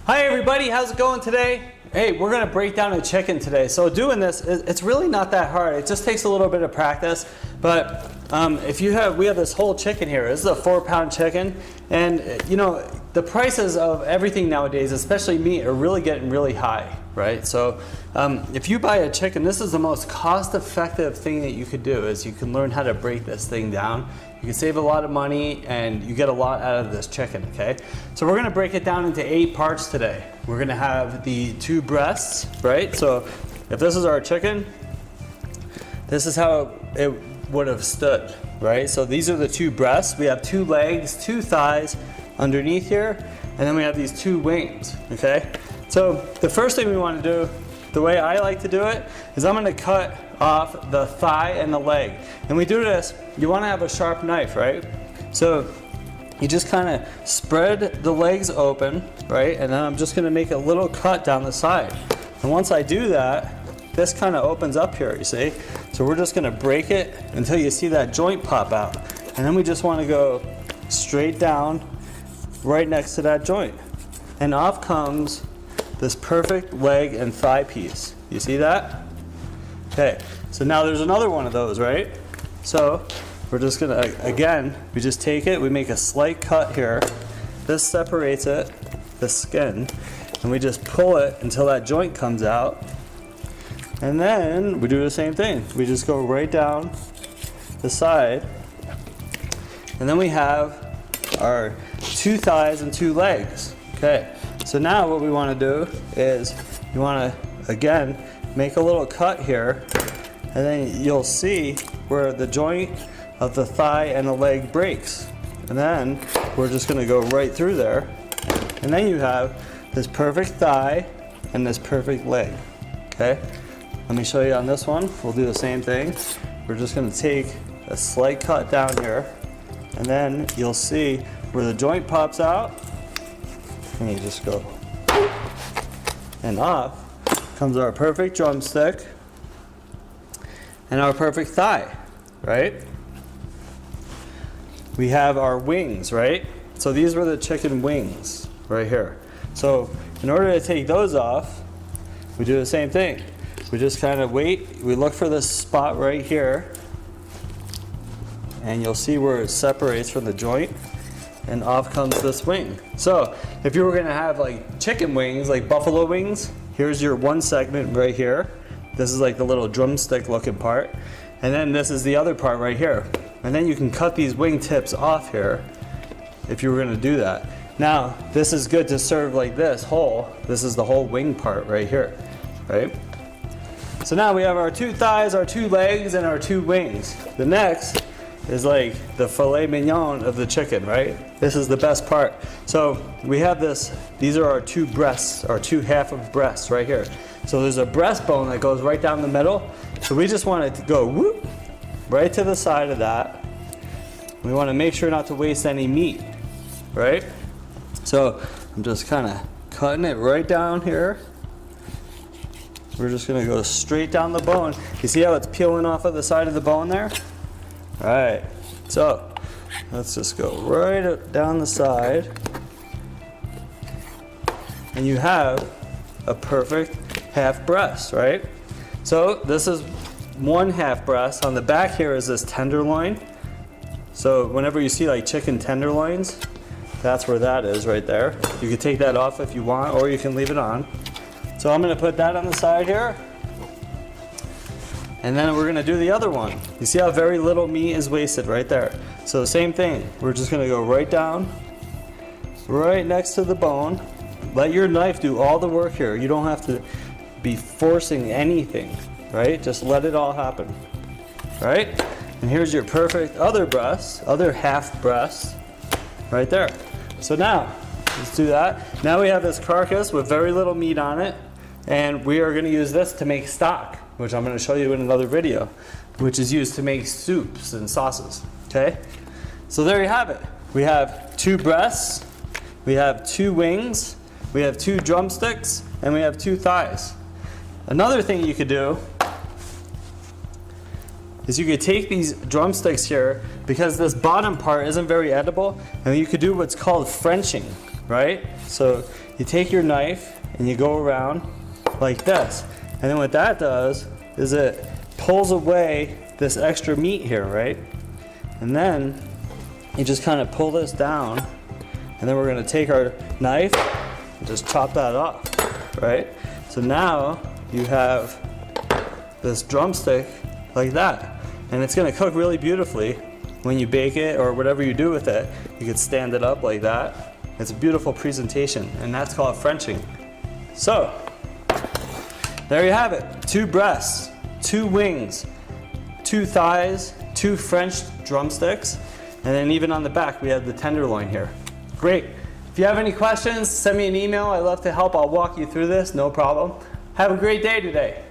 Hi everybody, how's it going today? Hey, we're gonna break down a chicken today. So doing this, it's really not that hard. It just takes a little bit of practice. But we have this whole chicken here. This is a 4-pound chicken. And you know, the prices of everything nowadays, especially meat, are really getting really high, right? So if you buy a chicken, this is the most cost-effective thing that you could do, is you can learn how to break this thing down. You can save a lot of money and you get a lot out of this chicken, okay? So we're gonna break it down into 8 parts today. We're gonna have the 2 breasts, right? So if this is our chicken, this is how it would have stood, right? So these are the 2 breasts. We have 2 legs, 2 thighs underneath here, and then we have these 2 wings, okay? So the first thing we wanna do, the way I like to do it, is I'm gonna cut off the thigh and the leg. And we do this, you wanna have a sharp knife, right? So you just kind of spread the legs open, right? And then I'm just gonna make a little cut down the side. And once I do that, this kind of opens up here, you see? So we're just gonna break it until you see that joint pop out. And then we just wanna go straight down right next to that joint. And off comes this perfect leg and thigh piece. You see that? Okay, so now there's another one of those, right? So we're just gonna, again, we just take it, we make a slight cut here. This separates it, the skin, and we just pull it until that joint comes out. And then we do the same thing. We just go right down the side. And then we have our 2 thighs and 2 legs. Okay, so now what we wanna do is, you wanna, again, make a little cut here, and then you'll see where the joint of the thigh and the leg breaks. And then we're just gonna go right through there. And then you have this perfect thigh and this perfect leg, okay? Let me show you on this one. We'll do the same thing. We're just gonna take a slight cut down here, and then you'll see where the joint pops out, and you just go, and off comes our perfect drumstick and our perfect thigh, right? We have our wings, right? So these were the chicken wings right here. So in order to take those off, we do the same thing. We just kind of wait, we look for this spot right here, and you'll see where it separates from the joint, and off comes this wing. So if you were gonna have like chicken wings, like buffalo wings, here's your one segment right here. This is like the little drumstick looking part. And then this is the other part right here. And then you can cut these wing tips off here if you were gonna do that. Now, this is good to serve like this whole. This is the whole wing part right here, right? So now we have our 2 thighs, our 2 legs, and our 2 wings. The next is like the filet mignon of the chicken, right? This is the best part. So we have this, these are our 2 breasts, our 2 half of breasts right here. So there's a breastbone that goes right down the middle. So we just want it to go whoop, right to the side of that. We want to make sure not to waste any meat, right? So I'm just kind of cutting it right down here. We're just gonna go straight down the bone. You see how it's peeling off of the side of the bone there? All right, so let's just go right down the side, and you have a perfect half breast, right? So this is 1 half breast. On the back here is this tenderloin. So whenever you see like chicken tenderloins, that's where that is right there. You can take that off if you want, or you can leave it on. So I'm gonna put that on the side here. And then we're gonna do the other one. You see how very little meat is wasted right there. So the same thing, we're just gonna go right down, right next to the bone. Let your knife do all the work here. You don't have to be forcing anything, right? Just let it all happen, right? And here's your perfect other breast, other half breast, right there. So now, let's do that. Now we have this carcass with very little meat on it, and we are gonna use this to make stock, which I'm going to show you in another video, which is used to make soups and sauces, okay? So there you have it. We have 2 breasts, we have 2 wings, we have 2 drumsticks, and we have 2 thighs. Another thing you could do is you could take these drumsticks here, because this bottom part isn't very edible, and you could do what's called Frenching, right? So you take your knife and you go around like this. And then what that does is it pulls away this extra meat here, right? And then you just kind of pull this down, and then we're gonna take our knife and just chop that off, right? So now you have this drumstick like that, and it's gonna cook really beautifully when you bake it or whatever you do with it. You could stand it up like that. It's a beautiful presentation, and that's called Frenching. So, there you have it. 2 breasts, 2 wings, 2 thighs, 2 French drumsticks, and then even on the back we have the tenderloin here. Great. If you have any questions, send me an email. I'd love to help. I'll walk you through this, no problem. Have a great day today.